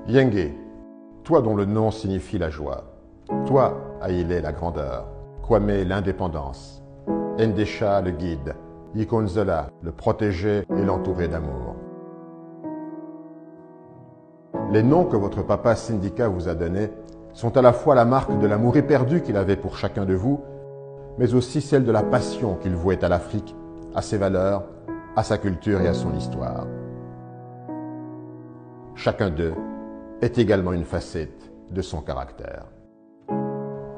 Yenge, toi dont le nom signifie la joie. Toi, Haïlé, la grandeur. Kwame, l'indépendance. Ndesha, le guide. Yikonzola, le protégé et l'entouré d'amour. Les noms que votre papa Sindika vous a donnés sont à la fois la marque de l'amour éperdu qu'il avait pour chacun de vous, mais aussi celle de la passion qu'il vouait à l'Afrique, à ses valeurs, à sa culture et à son histoire. Chacun d'eux est également une facette de son caractère.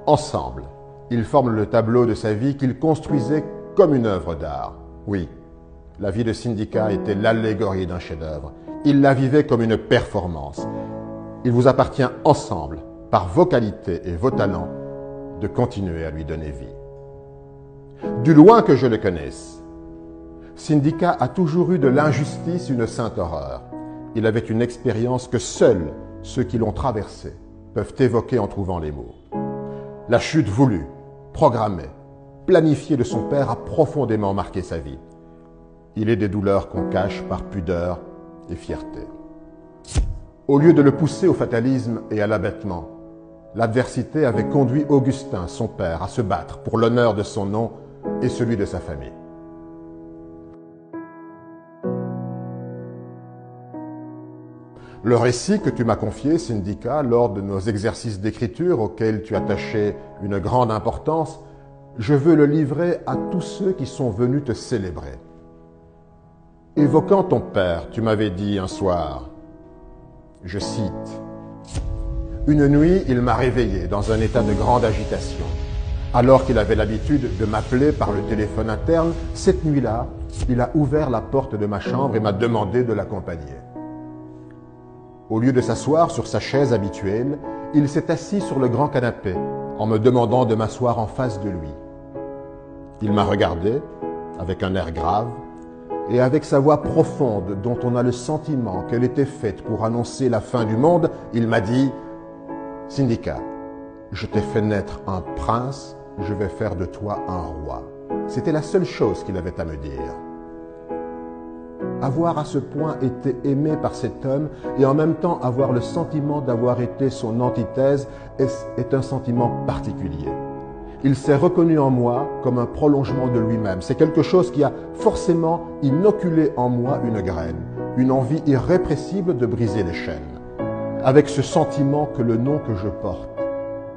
Ensemble, ils forment le tableau de sa vie qu'il construisait comme une œuvre d'art. Oui, la vie de Sindika était l'allégorie d'un chef-d'œuvre. Il la vivait comme une performance. Il vous appartient ensemble, par vos qualités et vos talents, de continuer à lui donner vie. Du loin que je le connaisse, Sindika a toujours eu de l'injustice une sainte horreur. Il avait une expérience que seuls ceux qui l'ont traversée peuvent évoquer en trouvant les mots. La chute voulue, programmée, planifiée de son père a profondément marqué sa vie. Il est des douleurs qu'on cache par pudeur et fierté. Au lieu de le pousser au fatalisme et à l'abattement, l'adversité avait conduit Augustin, son père, à se battre pour l'honneur de son nom et celui de sa famille. Le récit que tu m'as confié, Sindika, lors de nos exercices d'écriture auxquels tu attachais une grande importance, je veux le livrer à tous ceux qui sont venus te célébrer. Évoquant ton père, tu m'avais dit un soir, je cite, « Une nuit, il m'a réveillé dans un état de grande agitation. Alors qu'il avait l'habitude de m'appeler par le téléphone interne, cette nuit-là, il a ouvert la porte de ma chambre et m'a demandé de l'accompagner. Au lieu de s'asseoir sur sa chaise habituelle, il s'est assis sur le grand canapé en me demandant de m'asseoir en face de lui. Il m'a regardé avec un air grave et avec sa voix profonde dont on a le sentiment qu'elle était faite pour annoncer la fin du monde, il m'a dit « Sindika, je t'ai fait naître un prince, je vais faire de toi un roi. » C'était la seule chose qu'il avait à me dire. Avoir à ce point été aimé par cet homme et en même temps avoir le sentiment d'avoir été son antithèse est un sentiment particulier. Il s'est reconnu en moi comme un prolongement de lui-même. C'est quelque chose qui a forcément inoculé en moi une graine, une envie irrépressible de briser les chaînes. Avec ce sentiment que le nom que je porte,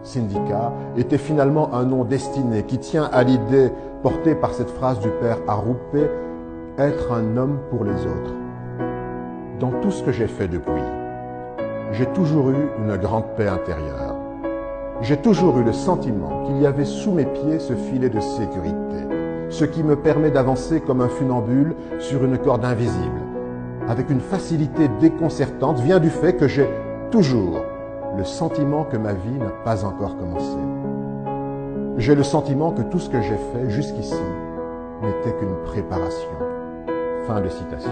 Sindika, était finalement un nom destiné qui tient à l'idée portée par cette phrase du père Aroupé, être un homme pour les autres. Dans tout ce que j'ai fait depuis, j'ai toujours eu une grande paix intérieure. J'ai toujours eu le sentiment qu'il y avait sous mes pieds ce filet de sécurité, ce qui me permet d'avancer comme un funambule sur une corde invisible. Avec une facilité déconcertante vient du fait que j'ai toujours le sentiment que ma vie n'a pas encore commencé. J'ai le sentiment que tout ce que j'ai fait jusqu'ici n'était qu'une préparation. Fin de citation.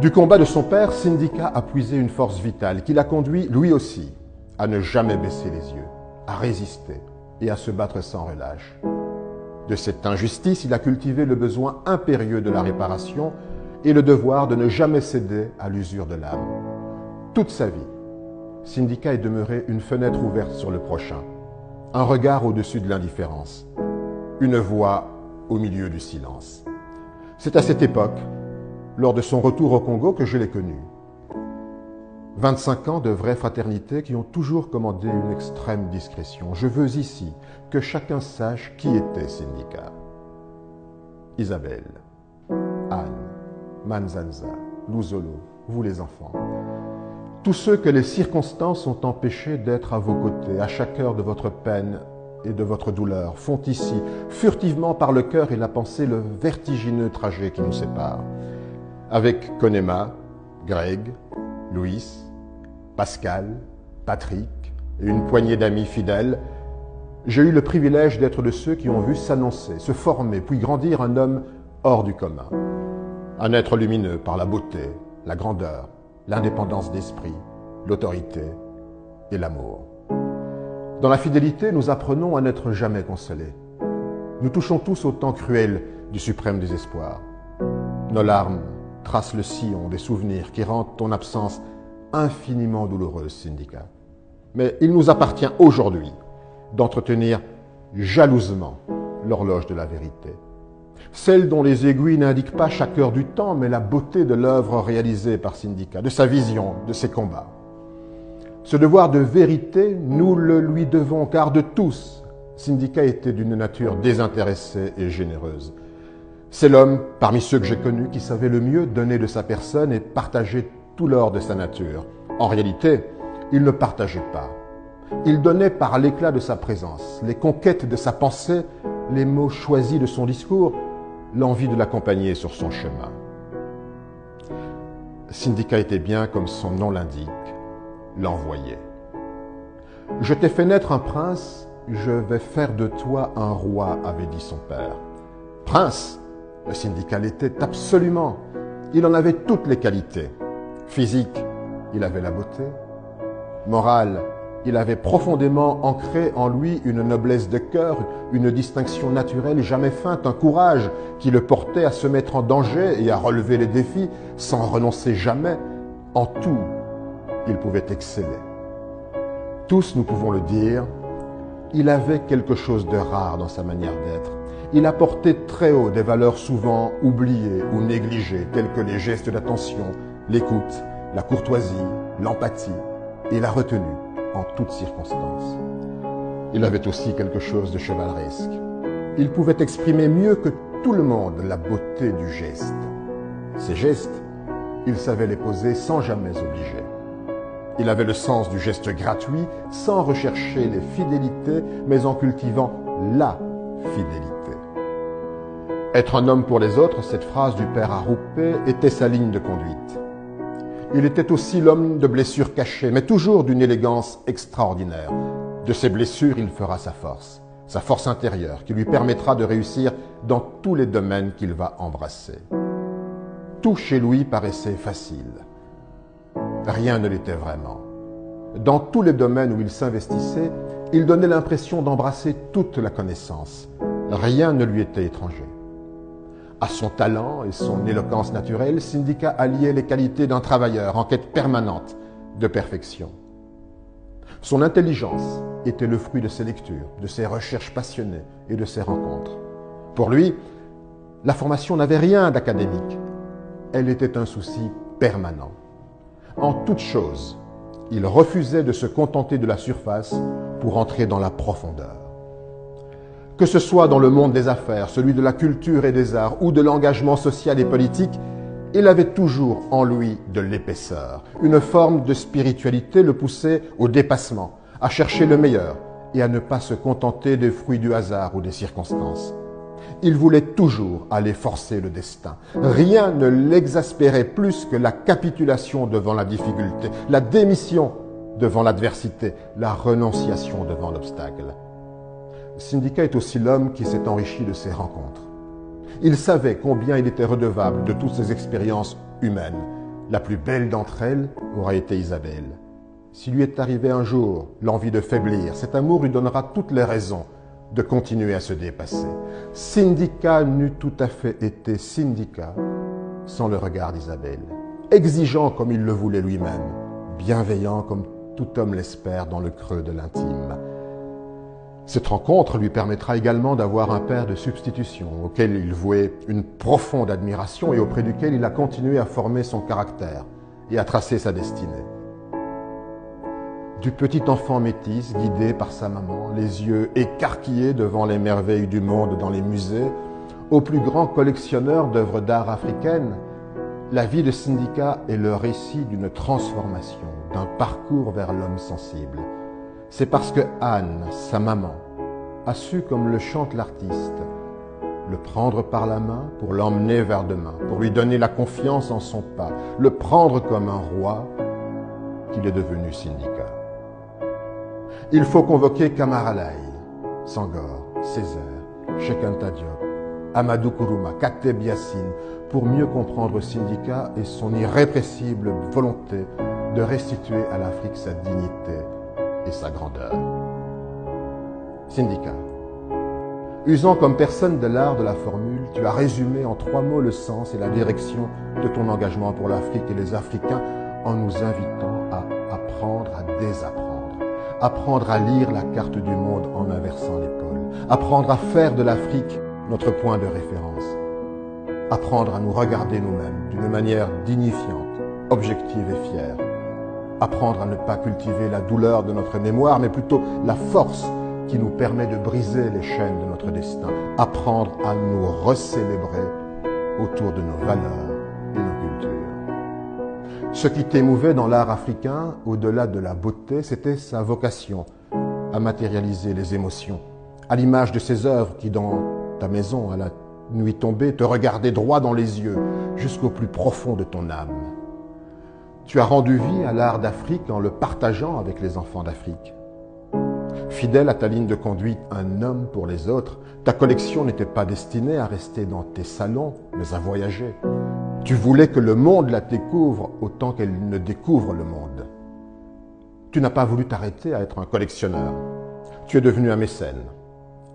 Du combat de son père, Sindika a puisé une force vitale qui l'a conduit, lui aussi, à ne jamais baisser les yeux, à résister et à se battre sans relâche. De cette injustice, il a cultivé le besoin impérieux de la réparation et le devoir de ne jamais céder à l'usure de l'âme. Toute sa vie, Sindika est demeuré une fenêtre ouverte sur le prochain, un regard au-dessus de l'indifférence, une voix au milieu du silence. C'est à cette époque, lors de son retour au Congo, que je l'ai connu. 25 ans de vraie fraternité qui ont toujours commandé une extrême discrétion. Je veux ici que chacun sache qui était Sindika. Isabelle, Anne, Manzanza, Luzolo, vous les enfants. Tous ceux que les circonstances ont empêchés d'être à vos côtés, à chaque heure de votre peine et de votre douleur, font ici, furtivement par le cœur et la pensée, le vertigineux trajet qui nous sépare. Avec Konema, Greg, Louis, Pascal, Patrick et une poignée d'amis fidèles, j'ai eu le privilège d'être de ceux qui ont vu s'annoncer, se former, puis grandir un homme hors du commun. Un être lumineux par la beauté, la grandeur, l'indépendance d'esprit, l'autorité et l'amour. Dans la fidélité, nous apprenons à n'être jamais consolés. Nous touchons tous au temps cruel du suprême désespoir. Nos larmes tracent le sillon des souvenirs qui rendent ton absence infiniment douloureuse, syndicat. Mais il nous appartient aujourd'hui d'entretenir jalousement l'horloge de la vérité. Celle dont les aiguilles n'indiquent pas chaque heure du temps, mais la beauté de l'œuvre réalisée par Syndicat, de sa vision, de ses combats. Ce devoir de vérité, nous le lui devons, car de tous, Syndicat était d'une nature désintéressée et généreuse. C'est l'homme, parmi ceux que j'ai connus, qui savait le mieux donner de sa personne et partager tout l'or de sa nature. En réalité, il ne partageait pas. Il donnait par l'éclat de sa présence, les conquêtes de sa pensée, les mots choisis de son discours, l'envie de l'accompagner sur son chemin. Syndicat était bien, comme son nom l'indique, l'envoyé. Je t'ai fait naître un prince, je vais faire de toi un roi, avait dit son père. Prince, le Syndicat l'était absolument. Il en avait toutes les qualités. Physique, il avait la beauté. Morale, il avait profondément ancré en lui une noblesse de cœur, une distinction naturelle jamais feinte, un courage qui le portait à se mettre en danger et à relever les défis sans renoncer jamais. En tout, il pouvait exceller. Tous, nous pouvons le dire, il avait quelque chose de rare dans sa manière d'être. Il apportait très haut des valeurs souvent oubliées ou négligées, telles que les gestes d'attention, l'écoute, la courtoisie, l'empathie et la retenue en toutes circonstances. Il avait aussi quelque chose de chevaleresque. Il pouvait exprimer mieux que tout le monde la beauté du geste. Ces gestes, il savait les poser sans jamais obliger. Il avait le sens du geste gratuit, sans rechercher les fidélités, mais en cultivant la fidélité. Être un homme pour les autres, cette phrase du père Arrupe était sa ligne de conduite. Il était aussi l'homme de blessures cachées, mais toujours d'une élégance extraordinaire. De ses blessures, il fera sa force intérieure, qui lui permettra de réussir dans tous les domaines qu'il va embrasser. Tout chez lui paraissait facile. Rien ne l'était vraiment. Dans tous les domaines où il s'investissait, il donnait l'impression d'embrasser toute la connaissance. Rien ne lui était étranger. À son talent et son éloquence naturelle, Syndicat alliait les qualités d'un travailleur en quête permanente de perfection. Son intelligence était le fruit de ses lectures, de ses recherches passionnées et de ses rencontres. Pour lui, la formation n'avait rien d'académique. Elle était un souci permanent. En toute chose, il refusait de se contenter de la surface pour entrer dans la profondeur. Que ce soit dans le monde des affaires, celui de la culture et des arts ou de l'engagement social et politique, il avait toujours en lui de l'épaisseur. Une forme de spiritualité le poussait au dépassement, à chercher le meilleur et à ne pas se contenter des fruits du hasard ou des circonstances. Il voulait toujours aller forcer le destin. Rien ne l'exaspérait plus que la capitulation devant la difficulté, la démission devant l'adversité, la renonciation devant l'obstacle. Syndicat est aussi l'homme qui s'est enrichi de ses rencontres. Il savait combien il était redevable de toutes ses expériences humaines. La plus belle d'entre elles aura été Isabelle. S'il lui est arrivé un jour l'envie de faiblir, cet amour lui donnera toutes les raisons de continuer à se dépasser. Syndicat n'eût tout à fait été Syndicat sans le regard d'Isabelle. Exigeant comme il le voulait lui-même, bienveillant comme tout homme l'espère dans le creux de l'intime. Cette rencontre lui permettra également d'avoir un père de substitution auquel il vouait une profonde admiration et auprès duquel il a continué à former son caractère et à tracer sa destinée. Du petit enfant métis, guidé par sa maman, les yeux écarquillés devant les merveilles du monde dans les musées, au plus grand collectionneur d'œuvres d'art africaines, la vie de Syndicat est le récit d'une transformation, d'un parcours vers l'homme sensible. C'est parce que Anne, sa maman, a su, comme le chante l'artiste, le prendre par la main pour l'emmener vers demain, pour lui donner la confiance en son pas, le prendre comme un roi, qu'il est devenu Syndicat. Il faut convoquer Kamara Laye, Senghor, Césaire, Cheikh Anta Diop, Amadou Kourouma, Kateb Yassine, pour mieux comprendre Syndicat et son irrépressible volonté de restituer à l'Afrique sa dignité et sa grandeur. Syndicat. Usant comme personne de l'art de la formule, tu as résumé en 3 mots le sens et la direction de ton engagement pour l'Afrique et les Africains en nous invitant apprendre à désapprendre, apprendre à lire la carte du monde en inversant l'épaule, apprendre à faire de l'Afrique notre point de référence, apprendre à nous regarder nous-mêmes d'une manière dignifiante, objective et fière, apprendre à ne pas cultiver la douleur de notre mémoire, mais plutôt la force qui nous permet de briser les chaînes de notre destin, apprendre à nous recélébrer autour de nos valeurs et nos cultures. Ce qui t'émouvait dans l'art africain, au-delà de la beauté, c'était sa vocation à matérialiser les émotions, à l'image de ces œuvres qui, dans ta maison à la nuit tombée, te regardaient droit dans les yeux, jusqu'au plus profond de ton âme. Tu as rendu vie à l'art d'Afrique en le partageant avec les enfants d'Afrique. Fidèle à ta ligne de conduite, un homme pour les autres, ta collection n'était pas destinée à rester dans tes salons, mais à voyager. Tu voulais que le monde la découvre autant qu'elle ne découvre le monde. Tu n'as pas voulu t'arrêter à être un collectionneur. Tu es devenu un mécène.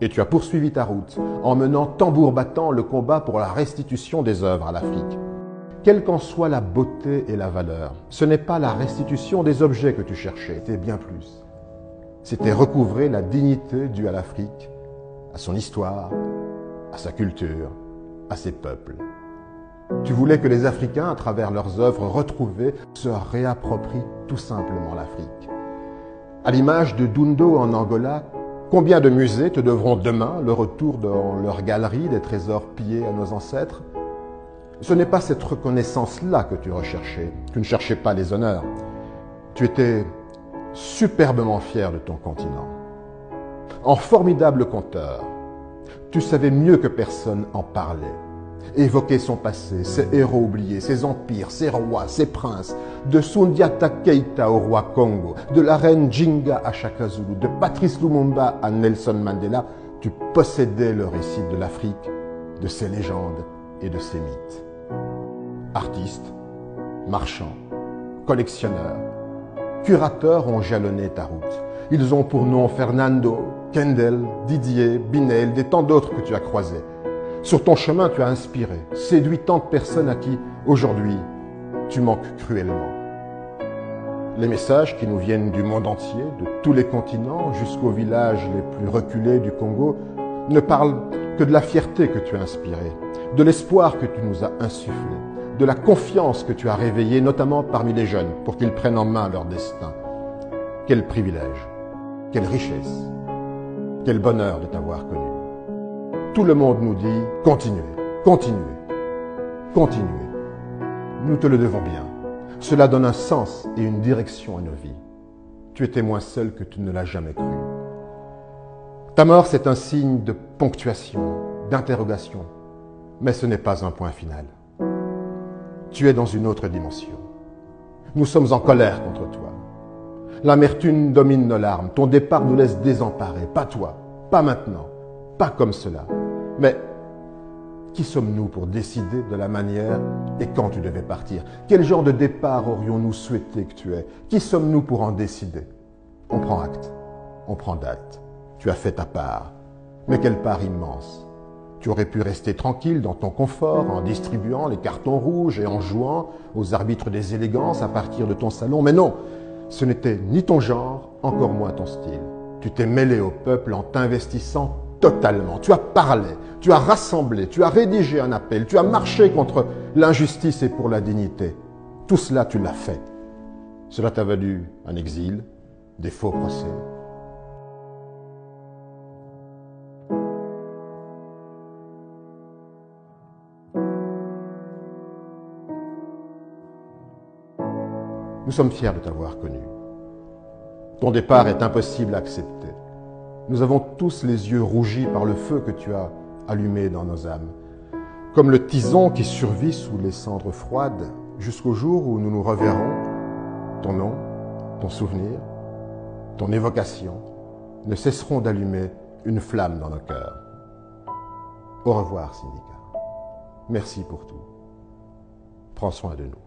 Et tu as poursuivi ta route en menant tambour battant le combat pour la restitution des œuvres à l'Afrique. Quelle qu'en soit la beauté et la valeur, ce n'est pas la restitution des objets que tu cherchais, c'était bien plus. C'était recouvrer la dignité due à l'Afrique, à son histoire, à sa culture, à ses peuples. Tu voulais que les Africains, à travers leurs œuvres retrouvées, se réapproprient tout simplement l'Afrique. À l'image de Dundo en Angola, combien de musées te devront demain le retour dans leur galerie des trésors pillés à nos ancêtres? Ce n'est pas cette reconnaissance-là que tu recherchais. Tu ne cherchais pas les honneurs. Tu étais superbement fier de ton continent. En formidable conteur, tu savais mieux que personne en parler. Évoquer son passé, ses héros oubliés, ses empires, ses rois, ses princes, de Sundiata Keita au roi Congo, de la reine Jinga à Shaka Zulu, de Patrice Lumumba à Nelson Mandela, tu possédais le récit de l'Afrique, de ses légendes et de ses mythes. Artistes, marchands, collectionneurs, curateurs ont jalonné ta route. Ils ont pour nom Fernando, Kendall, Didier, Binel, et tant d'autres que tu as croisés. Sur ton chemin, tu as inspiré, séduit tant de personnes à qui, aujourd'hui, tu manques cruellement. Les messages qui nous viennent du monde entier, de tous les continents, jusqu'aux villages les plus reculés du Congo, ne parlent que de la fierté que tu as inspirée, de l'espoir que tu nous as insufflé, de la confiance que tu as réveillée, notamment parmi les jeunes, pour qu'ils prennent en main leur destin. Quel privilège, quelle richesse, quel bonheur de t'avoir connu. Tout le monde nous dit « continuez, continuez, continuez ». Nous te le devons bien. Cela donne un sens et une direction à nos vies. Tu étais moins seul que tu ne l'as jamais cru. Ta mort, c'est un signe de ponctuation, d'interrogation, mais ce n'est pas un point final. Tu es dans une autre dimension. Nous sommes en colère contre toi. L'amertume domine nos larmes. Ton départ nous laisse désemparés. Pas toi, pas maintenant, pas comme cela. Mais qui sommes-nous pour décider de la manière et quand tu devais partir? Quel genre de départ aurions-nous souhaité que tu aies? Qui sommes-nous pour en décider? On prend acte, on prend date. Tu as fait ta part. Mais quelle part immense! Tu aurais pu rester tranquille dans ton confort en distribuant les cartons rouges et en jouant aux arbitres des élégances à partir de ton salon. Mais non, ce n'était ni ton genre, encore moins ton style. Tu t'es mêlé au peuple en t'investissant totalement. Tu as parlé, tu as rassemblé, tu as rédigé un appel, tu as marché contre l'injustice et pour la dignité. Tout cela, tu l'as fait. Cela t'a valu un exil, des faux procès. Nous sommes fiers de t'avoir connu. Ton départ est impossible à accepter. Nous avons tous les yeux rougis par le feu que tu as allumé dans nos âmes, comme le tison qui survit sous les cendres froides jusqu'au jour où nous nous reverrons. Ton nom, ton souvenir, ton évocation ne cesseront d'allumer une flamme dans nos cœurs. Au revoir, Syndicat. Merci pour tout. Prends soin de nous.